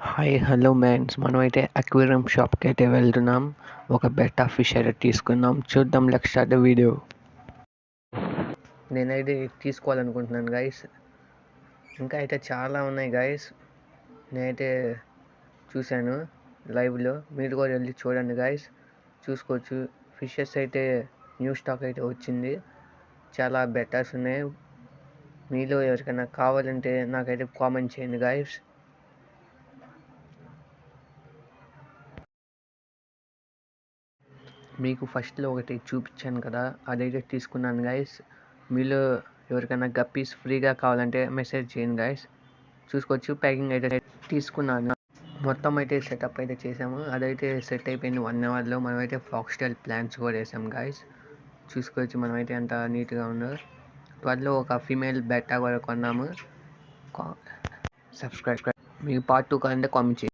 Hi hello man's, మనమైతే aquarium షాప్కి అయితే వెళ్తున్నాం. ఒక బెటా ఫిష్ అయితే తీసుకుందాం. చూద్దాం, లెట్స్ స్టార్ట్ ద వీడియో. నేనైతే తీసుకోవాలనుకుంటున్నాను గైస్. ఇంకా అయితే చాలా ఉన్నాయి గైస్. నేనైతే చూశాను లైవ్లో, మీరు కూడా వెళ్ళి చూడండి గైస్. చూసుకోవచ్చు, ఫిషెస్ అయితే న్యూ స్టాక్ అయితే వచ్చింది. చాలా బెటాస్ ఉన్నాయి. మీలో ఎవరికైనా కావాలంటే నాకైతే కామెంట్ చేయండి గైస్. మీకు ఫస్ట్లో ఒకటి చూపించాను కదా, అదైతే తీసుకున్నాను గైస్. మీలో ఎవరికైనా గప్పీస్ ఫ్రీగా కావాలంటే మెసేజ్ చేయండి గైస్. చూసుకోవచ్చు, ప్యాకింగ్ అయితే తీసుకున్నాను. మొత్తం అయితే సెటప్ అయితే చేసాము. అదైతే సెట్ అయిపోయింది 1 అవర్లో. మనమైతే ఫాక్స్టైల్ ప్లాంట్స్ కూడా వేసాం గైస్. చూసుకోవచ్చు మనమైతే ఎంత నీట్గా ఉందో. త్వరలో ఒక ఫీమేల్ బెట్టా కూడా కొన్నాము. సబ్స్క్రైబ్. మీకు పార్ట్ 2 కావాలంటే కామెంట్ చేయండి.